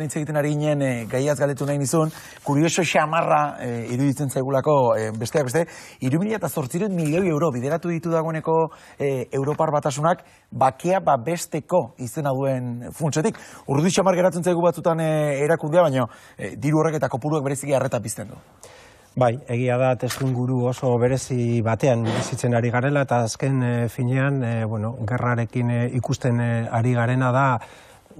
Hitz egiten ari ginen gaiaz galetu nahi nizun, kurioso xamarra iruditzen zaigulako besteak beste, 3.800 milioi euro bideratu ditu dagoeneko Europar Batasunak bakea babesteko izena duen funtsetik. Urdi xamar geratzen zaigu batzutan erakundea, baina diru horrek eta kopuruak bereziki harreta pizten du. Bai, egia da testuinguru oso berezi batean bizitzen ari garela eta azken finean, gerrarekin ikusten ari garena da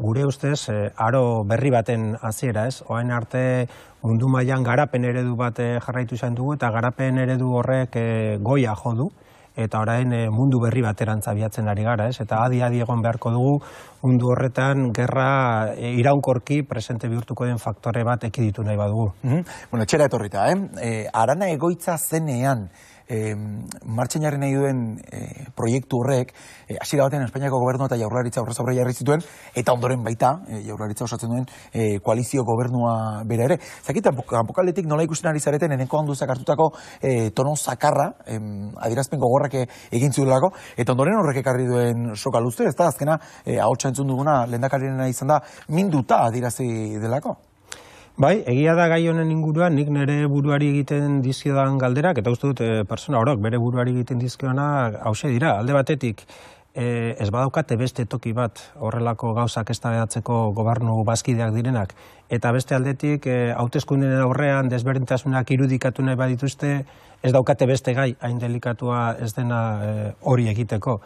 gure ustez, aro berri baten hasiera, ez? Orain arte mundu mailan garapen eredu bat jarraitu izan dugu eta garapen eredu horrek goia jo du eta orain mundu berri baterantz abiatzen ari gara, ez? Eta adi egon beharko dugu mundu horretan gerra iraunkorki presente bihurtuko den faktore bat ekiditu nahi badugu. Bueno, etxera etorrita, Arana egoitza zenean martxan jarri nahi duen proiektu horrek, hasiera batean Espainiako gobernua eta jaurlaritza horrez aurre jarri zituen, eta ondoren baita, jaurlaritza osatzen duen koalizio gobernua bera ere. Zakit, kanpokaldetik nola ikusten ari zareten, eneko handuzak hartutako tono zakarra, adierazpen gogorrak egin zuelako, eta ondoren horrek ekarri duen soka luzte, ez da, azkena, ahotsa entzun duguna, lehendakariena izan da, minduta adierazi delako. Bai, egia da gai honen inguruan, nik nire buruari egiten dizkiodan galderak, eta uste dut persona orok bere buruari egiten dizkiona hause dira. Alde batetik, ez badaukate beste toki bat horrelako gauzak eztabaidatzeko gobernu bazkideak direnak, eta beste aldetik, hauteskundeen aurrean desberdintasunak irudikatu nahi badituzte, ez daukate beste gai hain delikatua ez dena hori egiteko.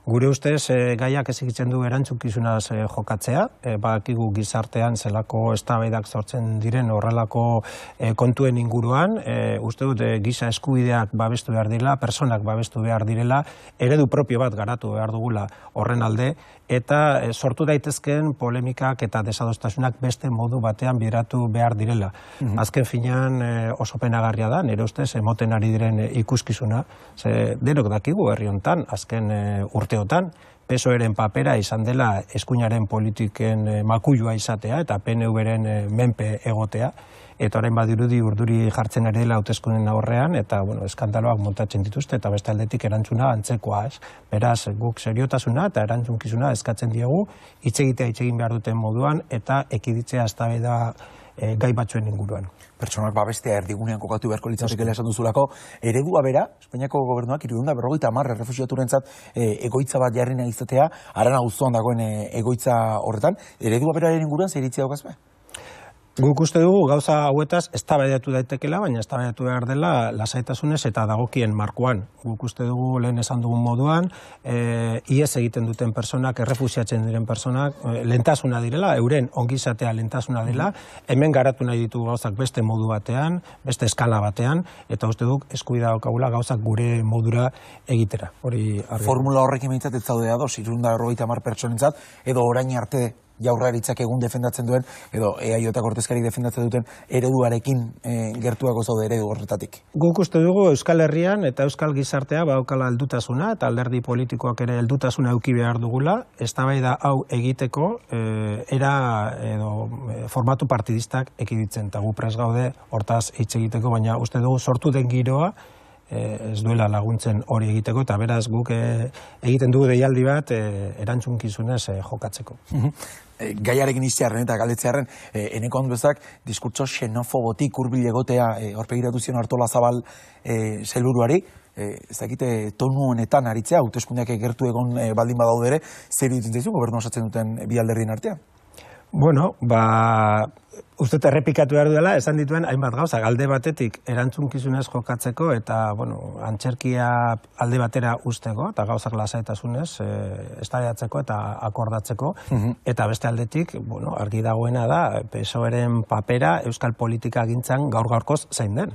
Gure ustez, gaiak ezigitzen du erantzukizunaz jokatzea, badakigu gizartean zelako eztabaidak sortzen diren horrelako kontuen inguruan, uste dut giza eskubideak babestu behar direla, personak babestu behar direla, eredu propio bat garatu behar dugula horren alde, eta sortu daitezkeen polemikak eta desadostasunak beste modu batean bideratu behar direla. Azken finean oso penagarria da, nire ustez, emoten ari diren ikuskizuna, denok dakigu herri hontan, azken urteotan, PSOE-ren papera izan dela eskuinaren politiken makuilua izatea eta PNV-ren menpe egotea, eta orain badirudi urduri jartzen ari dela hauteskuneen aurrean, eta eskandaloak montatzen dituzte, eta beste aldetik erantzuna antzekoa, ez? Beraz, guk seriotasuna eta erantzunkizuna eskatzen diegu, hitz egin behar duten moduan, eta ekiditzea eztabaida gai batzuen inguruan. Pertsonak babestea erdigunean kokatu beharko litzatekeela esan duzulako, eredua bera, Espainiako gobernuak 350 errefuxiaturentzat egoitza bat jarri nahi izatea, Arana auzoan dagoen egoitza horretan, eredua beraren inguruan zer iritzia daukazue? Guk uste dugu gauza hauetaz eztabaidatu daitekela, baina eztabaidatu behar dela lasaitasunez eta dagokien markoan. Guk uste dugu lehen esan dugun moduan, ihes egiten duten personak, errefuxiatzen diren personak, lehentasuna direla, euren ongizatea lehentasuna dela, hemen garatu nahi ditugu gauzak beste modu batean, beste eskala batean, eta uste duk eskubidea daukagula gauzak gure modura egitera. Formula horrekin behintzat ez zaude ados, 350 pertsonentzat, edo orain arte jaurlaritzak egun defendatzen duen, edo EAJ-ak ordezkari defendatzen duten ereduarekin gertuako zaude eredu horretatik. Guk uste dugu Euskal Herrian eta Euskal Gizartea badaukala heldutasuna eta alderdi politikoak ere heldutasuna eduki behar dugula, eztabaida hau egiteko formatu partidistak ekiditzen, eta gu prest gaude hortaz hitz egiteko, baina uste dugu sortu den giroa ez duela laguntzen hori egiteko, eta beraz guk egiten dugu deialdi bat erantzunkizunez jokatzeko. Gaiarekin iztearen eta galetzearen, eneko handuzak diskurtso xenofobotik hurbil egotea aurpegiratu zion Artolazabal sailburuari, ez dakite tonu honetan aritzea, hauteskundeak gertu egon baldin badaude ere, zer iruditzen zaizu gobernu osatzen duten bi alderdien artean? Uste errepikatu behar duela, esan dituen hainbat gauza, alde batetik erantzunkizunez jokatzeko eta antzerkia alde batera usteko eta gauzak lasaitasunez eztabaidatzeko eta akordatzeko, eta beste aldetik, argi dagoena da, PSOE-ren papera euskal politika gintzan gaur-gaurkoz zein den.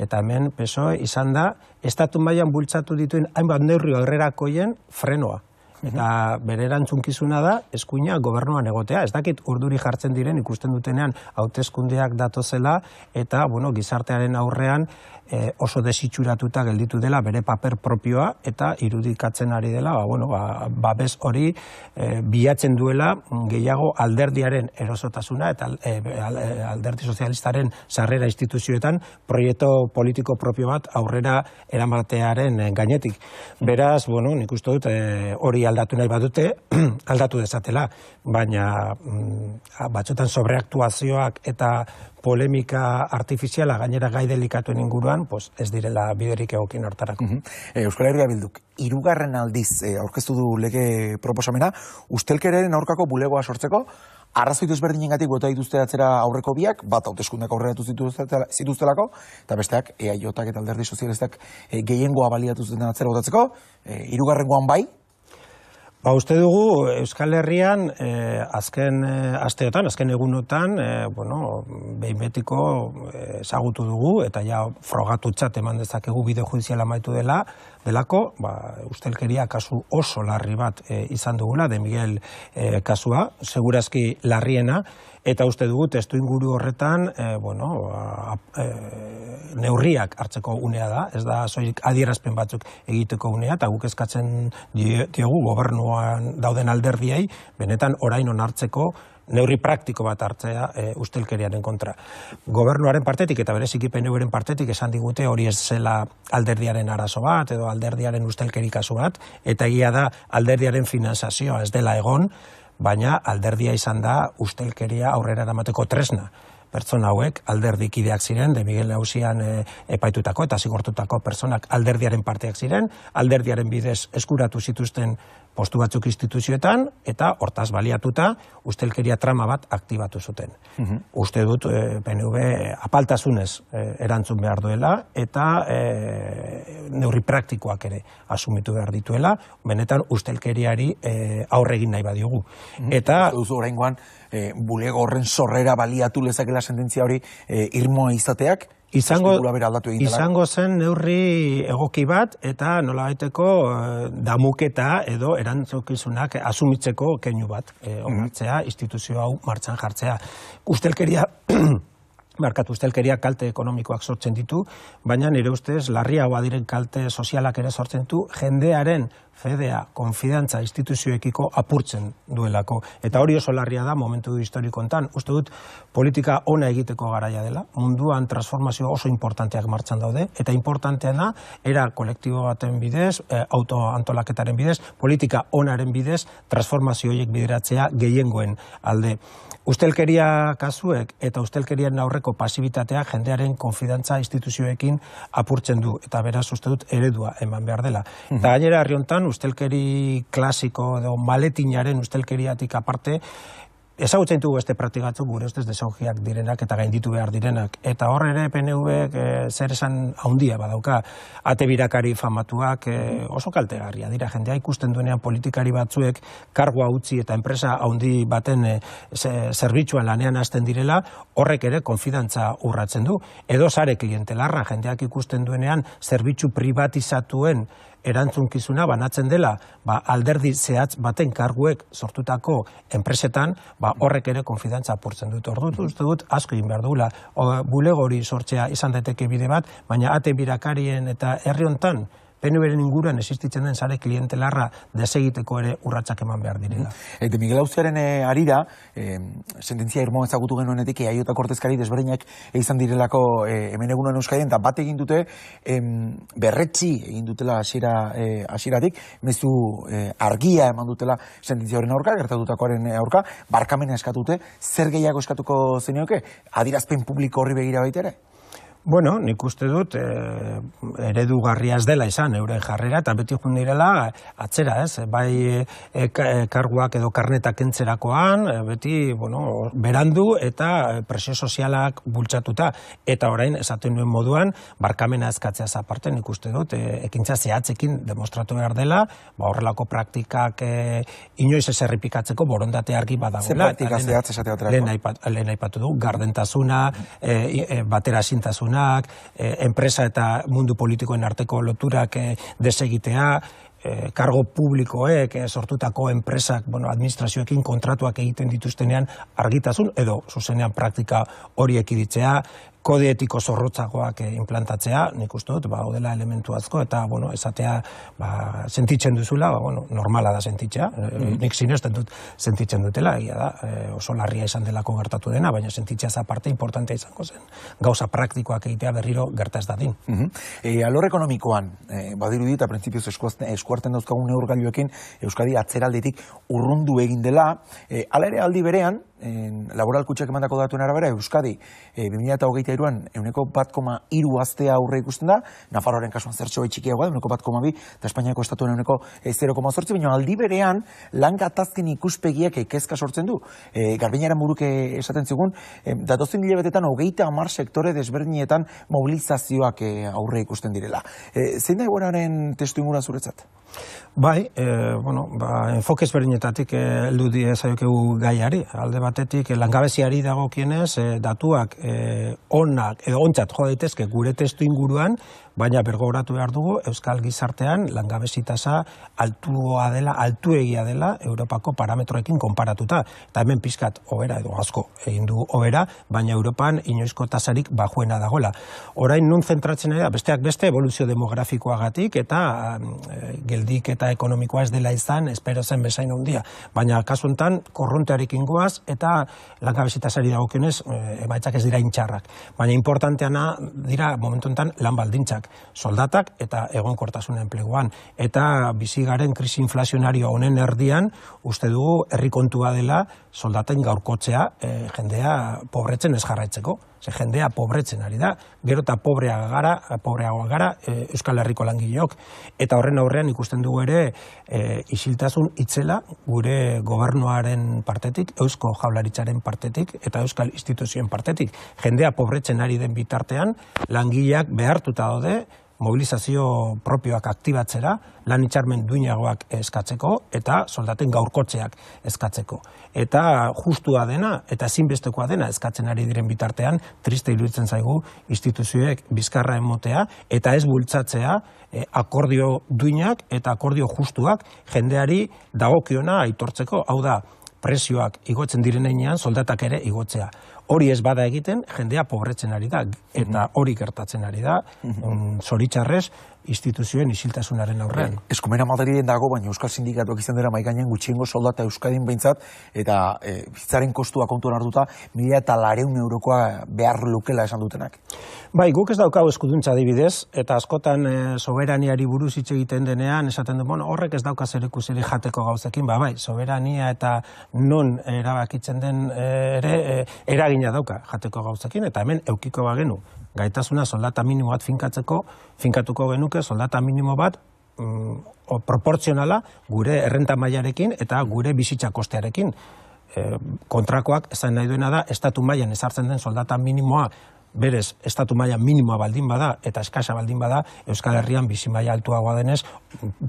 Eta hemen PSOE izan da, estatu mailan bultzatu dituen hainbat neurri aurrerakoien frenoa. Eta bere erantzunkizuna da eskuina gobernuan egotea. Ez dakit urduri jartzen diren ikusten dutenean hauteskundeak datozela eta gizartearen aurrean oso desitxuratuta gelditu dela bere paper propioa eta irudikatzen ari dela babes hori bilatzen duela gehiago alderdiaren erosotasuna eta alderdi sozialistaren sarrera instituzioetan proiektu politiko propio bat aurrera eramatearen gainetik. Beraz, nik uste dut hori aldatu nahi badute, aldatu dezatela, baina batzutan sobreaktuazioak eta polemika artifiziala gainera gai delikatuen inguruan, pues ez direla biderik egokin hartarako. Euskal Herria Bilduk, 3. aldiz aurkeztu du lege proposamena, ustelkeriaren aurkako bulegoa sortzeko, arrazoi desberdinengatik bota dituzte atzera aurreko biak, bat hauteskundeak aurreratu zituztelako, eta besteak EAJak eta Alderdi Sozialistak gehiengoa baliatu zuten atzera botatzeko, 3. bai? Uste dugu Euskal Herrian azken asteotan, azken egunotan, behin betiko ezagutu dugu eta ja frogatutzat eman dezakegu bide judiziala amaitu delako, ustelkeria kasu oso larri bat izan dugula, De Miguel kasua, segurazki larriena, eta uste dugu testu inguru horretan neurriak hartzeko unea da, ez da soilik adierazpen batzuk egiteko unea, eta guk eskatzen diogu gobernuan dauden alderdiei, benetan orain onartzeko neurri praktiko bat hartzea ustelkeriaren kontra. Gobernuaren partetik eta bereziki PNV-ren partetik esan digute hori ez zela alderdiaren arazo bat edo alderdiaren ustelkeri kasu bat, eta egia da alderdiaren finanzazioa ez dela egon, baina alderdia izan da ustelkeria aurrera eramateko tresna. Pertsona hauek alderdikideak ziren, De Miguel auzian epaitutako eta zigortutako pertsonak alderdiaren parteak ziren, alderdiaren bidez eskuratu zituzten postu batzuk instituzioetan, eta hortaz baliatuta ustelkeria trama bat aktibatu zuten. Uste dut PNV apaltasunez erantzun behar duela, eta neurri praktikoak ere asumitu behar dituela, benetan ustelkeriari aurre egin nahi badiogu. Eta duzu oraingoan bulego horren sorrera baliatu lezakela sententzia hori irmoa izateak, izango zen neurri egoki bat eta nolabaiteko damuketa edo erantzukizunak asumitzeko keinu bat onartzea, instituzio hau martxan jartzea. Ustelkeria ustelkeria kalte ekonomikoak sortzen ditu, baina nire ustez larriagoa diren kalte sozialak ere sortzen ditu, jendearen fedea, konfidantza instituzioekiko apurtzen duelako. Eta hori oso larria da momentu historikontan. Uste dut politika ona egiteko garaia dela, munduan transformazio oso importanteak martxan daude, eta importanteena era kolektibo baten bidez, autoantolaketaren bidez, politika onaren bidez, transformazio horiek bideratzea gehiengoen alde. Ustelkeria kasuek eta ustelkerian aurreko pasibitatea jendearen konfidantza instituzioekin apurtzen du, eta beraz uste dut eredua eman behar dela. Eta gainera herri hontan ustelkeri klasiko edo maletinaren ustelkeriatik aparte, ezagutzen ditugu beste praktikatzuk gure ustez desagokiak direnak eta gainditu behar direnak. Eta hor ere PNV zer esan handia badauka, ate birakari famatuak oso kaltegarria dira. Jendea ikusten duenean politikari batzuek kargua utzi eta enpresa handi baten zerbitzuan lanean hasten direla, horrek ere konfidantza urratzen du. Edo sare klientelarra, jendeak ikusten duenean zerbitzu privatizatuen erantzunkizuna banatzen dela alderdi zehatz baten karguek sortutako enpresetan, horrek ere konfidantza apurtzen dut. Orduan uste dut asko egin behar dugula. Bulego hori sortzea izan daiteke bide bat, baina ate birakarien eta herri hontan PNV-ren inguruan existitzen den sare klientelarra desegiteko ere urratsak eman behar direla. De Miguel auziaren harira, sententzia irmo ezagutu genuenetik EAJko ordezkari desberdinak izan direlako hemen egunen Euskadin, eta bat egin dute berretsi egin dutela hasieratik, mezu argia eman dutela sententzia horren aurka, gertatutakoaren aurka, barkamena eskatute, zer gehiago eskatuko zenioke, adirazpen publiko horri begira baita ere? Bueno, nik uste dut eredugarria ez dela izan euren jarrera, eta beti joan direla atzera, ez? Bai karguak edo karnetak kentzerakoan, beti berandu eta presio sozialak bultzatuta. Eta orain, esaten nuen moduan, barkamena eskatzea aparte, nik uste dut, ekintza zehatzekin demostratu behar dela, horrelako praktikak inoiz ez errepikatzeko borondate argi badagoela. Zer praktika zehatz esate baterako? Lehen aipatu du, gardentasuna, bateraezintasunak, enpresa eta mundu politikoen arteko loturak desegitea, kargo publikoek sortutako enpresak, administrazioekin kontratuak egiten dituztenean argitasun edo zuzenean praktika hori ekiditzea, kode etiko zorrotzagoak implantatzea, nik uste dut, dela elementu asko, eta, esatea, sentitzen duzula, normala da sentitzea, nik sinesten dut sentitzen dutela, egia da, oso larria izan delako gertatu dena, baina sentitzea za parte importantea izango zen, gauza praktikoak egitea berriro gerta ez dadin. Alor ekonomikoan, badirudi eta printzipioz eskuarten dauzkagun neurgailuekin, Euskadi atzeraldetik urrundu egin dela, hala ere aldi berean, laboral kutxak emandako datuen arabera, Euskadi 2023an 1,3 aztea aurre ikusten da, Nafarroaren kasuan zertxo txikiagoa da, 1,2, eta Espainiako estatuen 0,8, baina aldi berean lan gatazken ikuspegiak kezka sortzen du. Garbinaren buruk esaten zigun, datozen hilabetetan 30 sektore desberdinetan mobilizazioak aurre ikusten direla. Zein da egoeraren testu inguruan zuretzat? Bai, enfoke ezberdinetatik heldu diezaiokegu gaiari. Alde batetik, langabeziari dagokienez, datuak onak edo ontzat jo daitezke gure testu inguruan, baina bergoratu behar dugu Euskal Gizartean langabezi tasa altuegia dela Europako parametroekin konparatuta. Eta hemen pizkat hobera edo asko egin du hobera, baina Europan inoizko tasarik bajuena dagoela. Orain nun zentratzen da, besteak beste evoluzio demografikoagatik eta geldik eta ekonomikoa ez dela izan, espero zen bezain handia. Baina kasu honetan korrontearekin goaz eta langabezi tasari dagokionez emaitzak ez dira intxarrak. Baina importanteana dira momentu honetan lan baldintzak, soldatak eta egonkortasuna enpleguan. Eta bizigaren krisi inflazionario honen erdian, uste dugu herri kontua dela soldaten gaurkotzea jendea pobretzen ez jarraitzeko. Ze jendea pobretzen ari da, gero eta pobreagoa gara Euskal Herriko langileok. Eta horren aurrean ikusten dugu ere isiltasun itzela gure gobernuaren partetik, Eusko Jaurlaritzaren partetik eta Euskal instituzioen partetik. Jendea pobretzen ari den bitartean, langileak behartuta daude mobilizazio propioak aktibatzera, lan hitzarmen duinagoak eskatzeko eta soldaten gaurkotzeak eskatzeko. Eta justua dena eta ezinbestekoa dena eskatzen ari diren bitartean, triste iruditzen zaigu instituzioek bizkarra emotea eta ez bultzatzea akordio duinak eta akordio justuak jendeari dagokiona aitortzeko, hau da, prezioak igotzen direnean soldatak ere igotzea. Hori ez bada egiten, jendea pobretzen ari da, eta hori gertatzen ari da, zoritxarrez, instituzioen isiltasunaren aurrean. Eskumena Madriden dago, baina Euskal Sindikatuak izan dira maigainean gutxiengo soldata Euskadin behintzat, eta bizitzaren kostua kontuan hartuta, 1.200 eurokoa behar lukela esan dutenak. Bai, guk ez daukau eskuduntza adibidez, eta askotan soberaniari buruz hitz egiten denean, esaten du, horrek ez dauka zerikusirik jateko gauzekin, bai, soberania eta non erabakitzen den ere eragina dauka jateko gauzekin, eta hemen eukiko bagenu gaitasuna soldata minimo bat finkatuko genuke soldata minimo bat proportzionala gure errenta mailarekin eta gure bizitza kostearekin. Kontrakoak esan nahi duena da, estatu mailan ezartzen den soldata minimoa berez, estatu maila minimoa baldin bada eta eskasa baldin bada, Euskal Herrian bizi maila altuagoa denez,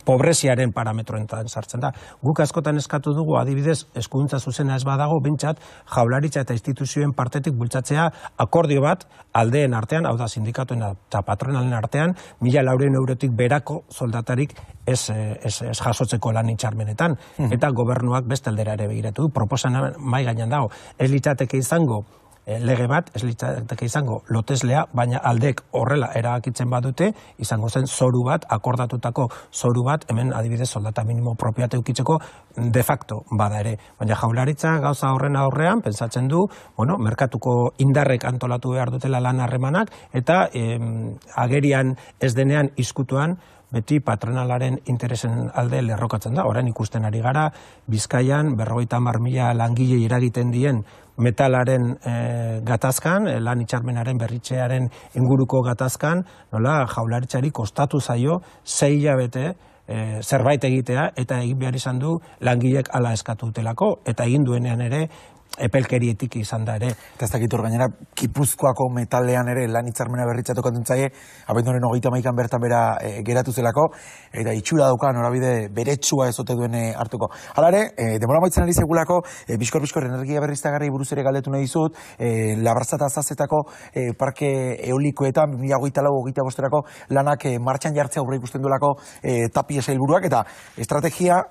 pobreziaren parametroetan sartzen da. Guk askotan eskatu dugu, adibidez, eskuduntza zuzena ez badago, bentsat, Jaurlaritza eta instituzioen partetik bultzatzea akordio bat aldeen artean, hau da sindikatuen eta patronalen artean, 1.400 eurotik berako soldatarik ez jasotzeko lan hitzarmenetan. Eta gobernuak beste aldera ere begiratu du, proposamen mai gainean dago. Ez litzateke izango lege bat, ez litzateke izango loteslea, baina aldek horrela erabakitzen badute, izango zen zoru bat, akordatutako zoru bat, hemen adibidez soldata minimo propioa edukitzeko de facto bada ere. Baina Jaurlaritza gauza horren aurrean, pentsatzen du, merkatuko indarrek antolatu behar dutela lan harremanak, eta agerian ez denean izkutuan, beti patronalaren interesen alde lerrokatzen da. Orain ikusten ari gara, Bizkaian 50.000 langile eragiten dien metalaren gatazkan, lan hitzarmenaren berritzearen inguruko gatazkan, nola Jaurlaritzari kostatu zaio 6 hilabete zerbait egitea eta egin behar izan du langilek hala eskatu dutelako, eta egin duenean ere epelkerietik izan da ere. Eta ez dakit hor gainera, Gipuzkoako metalean ere lan hitzarmena berritzatu kontentzaie, abenduaren 31an bertan bera geratu zelako, eta itxura dauka norabide beretsua ez ote duen hartuko. Hala ere, demora maitzen ari segulako, bizkor energia berriztagarri buruz ere galdetu nahi dizut, Labartza eta Azazetako parke eolikoetan 2024-2025 lanak martxan jartzea aurre ikusten duelako Tapia sailburuak, eta estrategia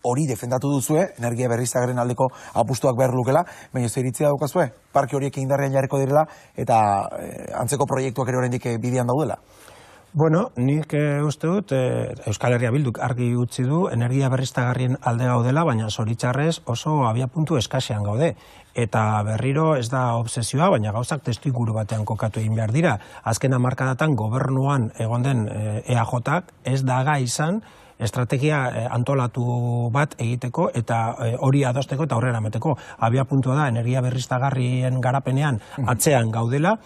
hori defendatu duzue, energia berriztagarrien aldeko apustuak behar lukela, baina zer iritzia daukazue, parke horiek indarrean jarriko direla, eta antzeko proiektuak ere oraindik bidean daudela. Bueno, nik uste dut, Euskal Herria Bilduk argi utzi du, energia berriztagarrien alde gaudela, baina zoritxarrez oso abiapuntu eskasean gaude. Eta berriro ez da obsesioa, baina gauzak testuinguru batean kokatu egin behar dira. Azken hamarkadatan gobernuan egon den EAJak ez da gai izan estrategia antolatu bat egiteko eta hori adosteko eta aurrera emateko. Abiapuntua da energia berriztagarrien garapenean atzean gaudela.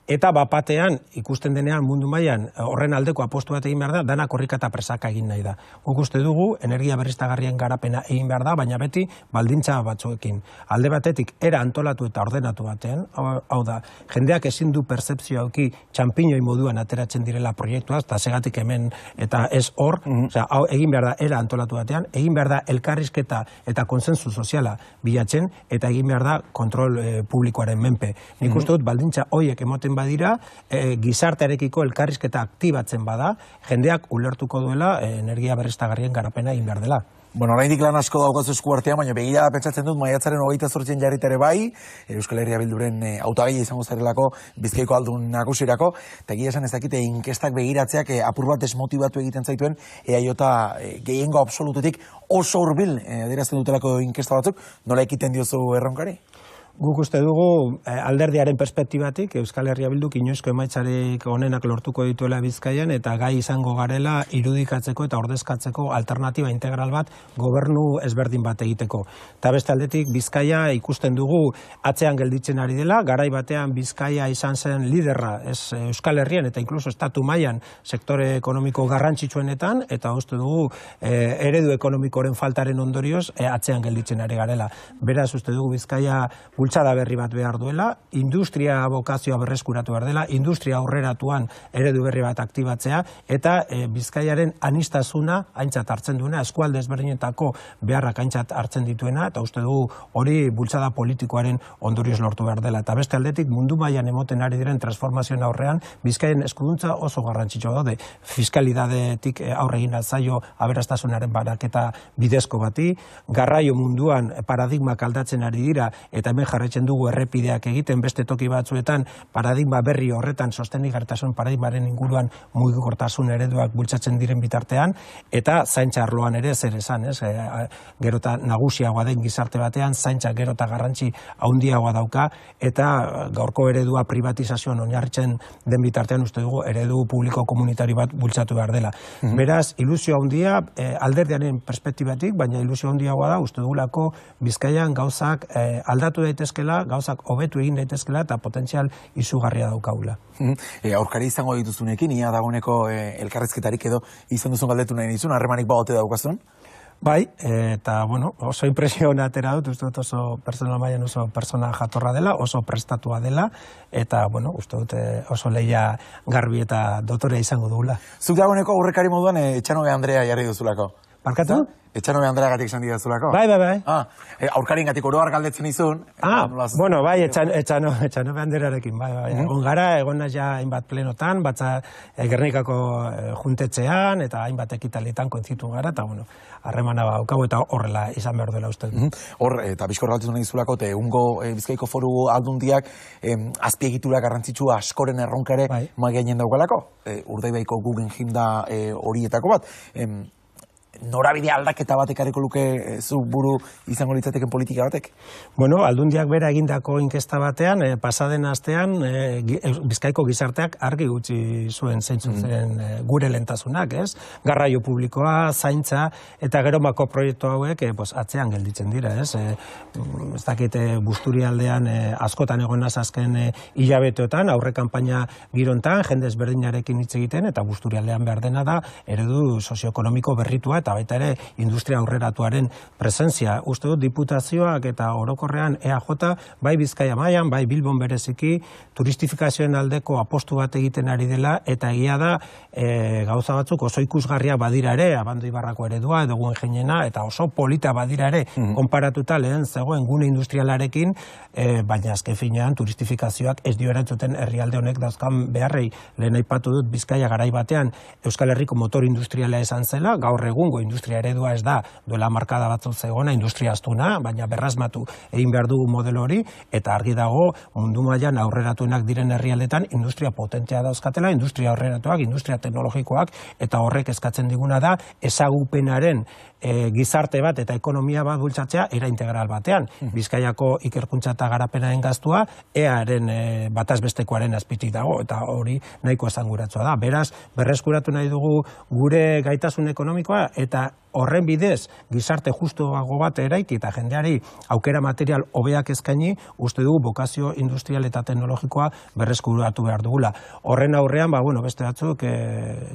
Eta bapatean, ikusten denean mundu mailan horren aldeko apostu bat egin behar da, dana korrika eta presaka egin nahi da. Guk uste dugu, energia berriztagarrien garapena egin behar da, baina beti baldintza batzuekin. Alde batetik, era antolatu eta ordenatu batean, hau da, jendeak ezin du percepzioa auki txanpiñoi moduan ateratzen direla proiektuaz, eta segatik hemen eta ez hor, egin behar da era antolatu batean, egin behar da elkarrizketa eta konsensu soziala bilatzen, eta egin behar da kontrol publikoaren menpe. Nik uste dut, baldintza hoiek emoten badira, gizartearekiko elkarrizketa aktibatzen bada, jendeak ulertuko duela energia berriztagarrien garapena egin behar dela. Bueno, oraindik lan asko daukazu esku artean, baina begira pentsatzen dut maiatzaren 28 jarritere bai, Euskal Herria Bilduren hautagaia izango zarelako Bizkaiko aldun nagusirako, eta egia esan ez dakite inkestak begiratzeak apur bat desmotibatu egiten zaituen, EAJ gehiengo absolutetik oso hurbil adierazten dutelako inkesta batzuk, nola ekiten diozu erronkari? Guk uste dugu alderdiaren perspektibatik Euskal Herria Bilduk inoizko emaitzarik onenak lortuko dituela Bizkaian eta gai izango garela irudikatzeko eta ordezkatzeko alternatiba integral bat gobernu ezberdin bat egiteko. Eta beste aldetik Bizkaia ikusten dugu atzean gelditzen ari dela, garai batean Bizkaia izan zen liderra Euskal Herrian eta inkluso estatu mailan sektore ekonomiko garrantzitsuenetan eta uste dugu eredu ekonomikoren faltaren ondorioz atzean gelditzen ari garela. Beraz uste dugu Bizkaia bultzada berri bat behar duela, industria bokazioa berreskuratu behar dela, industria aurreratuan eredu berri bat aktibatzea, eta Bizkaiaren aniztasuna aintzat hartzen duena, eskualde ezberdinetako beharrak aintzat hartzen dituena, eta uste dugu hori bultzada politikoaren ondorioz lortu behar dela. Eta beste aldetik mundu mailan emoten ari diren transformazioen aurrean, Bizkaien eskuduntza oso garrantzitsua daude. Fiskalidadetik aurre egin zaio aberastasunaren banaketa bidezko bati, garraio munduan paradigmak aldatzen ari dira, eta hemen jarraitzen dugu errepideak egiten beste toki batzuetan paradigma berri horretan sostenigarritasun paradigmaren inguruan mugikortasun ereduak bultzatzen diren bitartean eta zaintza arloan ere zer esan, gero eta nagusiagoa den gizarte batean zaintza gero eta garrantzi handiagoa dauka eta gaurko eredua privatizazioan oinarritzen den bitartean uste dugu eredu publiko komunitari bat bultzatu behar dela. Beraz, ilusio handia alderdiaren perspektibatik, baina ilusio handiagoa da uste dugulako Bizkaian gauzak aldatu daitezkela, gauzak hobetu egin daitezkela eta potentzial izugarria daukagula. Aurkari izango dituzunekin, ia dagoeneko elkarrezketarik edo izan duzun galdetu nahi nizun, harremanik bagote daukazun? Bai, eta bueno, oso impresio hona atera dut, uste dut oso pertsona mailan oso persona jatorra dela, oso prestatua dela, eta bueno, uste dut oso lehia garbi eta dotorea izango dugula. Zuk dagoeneko aurrekari moduan Etxanobe Andrea jarri duzulako. Barkatu? Etxanobe Andrea gatik esan didazulako? Bai. Aurkarin gatik oroar galdetzen izun. Bueno, bai, Etxanobe Andrearekin, bai. Egon gara, egon ja hainbat plenotan, batza Gernikako juntetzean, eta hainbat ekitaletan kontzitu gara, eta bueno, harremana daukagu eta horrela izan behar duela uste. Hor, eta bizkor galdetzen dizulako, eta egungo Bizkaiko Foru Aldundiak azpiegitura garrantzitsu askoren erronkare magainen daukalako. Urdaibaiko Guggenheim da horietako bat. Norabide aldaketa bat ekarriko luke zu buru izango litzateken politika batek? Bueno, Aldundiak bera egindako inkesta batean, pasaden astean Bizkaiko gizarteak argi utzi zuen zeintzuk zen gure lehentasunak, ez? Garraio publikoa, zaintza, eta gero mako proiektu hauek atzean gelditzen dira, ez? Ez dakit Busturialdean askotan egon azken hilabeteotan, aurre kanpaina girontan, jende ezberdinarekin hitz egiten, eta Busturialdean behar dena da, eredu sozioekonomiko berritua, eta baita ere industria aurreratuaren presentzia. Uste dut diputazioak eta orokorrean EAJ, bai Bizkaia mailan, bai Bilbon bereziki, turistifikazioen aldeko apostu bat egiten ari dela, eta egia da gauza batzuk oso ikusgarria badira ere, Abando Ibarrako eredua, edo Guggenheimena, eta oso polita badira ere, konparatuta lehen zegoen gune industrialarekin, baina azken finean turistifikazioak ez dio erantzuten herrialde honek dauzkan beharrei. Lehen aipatu dut Bizkaia garai batean Euskal Herriko motor industriala esan zela, gaur egun egungo industria eredua ez da duela markada batzuk zegona industria astuna, baina berrasmatu egin behar dugu modelo hori, eta argi dago mundu mailan aurreratuenak diren herrialdetan industria potentea dauzkatela, industria aurreratuak, industria teknologikoak, eta horrek eskatzen diguna da ezagupenaren gizarte bat eta ekonomia bat bultzatzea era integral batean. Bizkaiako ikerkuntza eta garapenaren gastua EAaren batazbestekoaren azpitik dago, eta hori nahiko esanguratsua da. Beraz, berreskuratu nahi dugu gure gaitasun ekonomikoa, eta horren bidez gizarte justuago bat eraiki eta jendeari aukera material hobeak eskaini, uste dugu bokazio industrial eta teknologikoa berreskuratu behar dugula. Horren aurrean, beste batzuk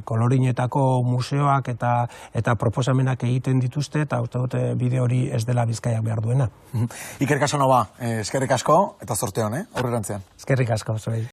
kolorinetako museoak eta proposamenak egiten dituzte, eta uste dute bide hori ez dela Bizkaiak behar duena. Iker Casanova, eskerrik asko eta zorte hon, aurrerantzean. Eskerrik asko, zuei.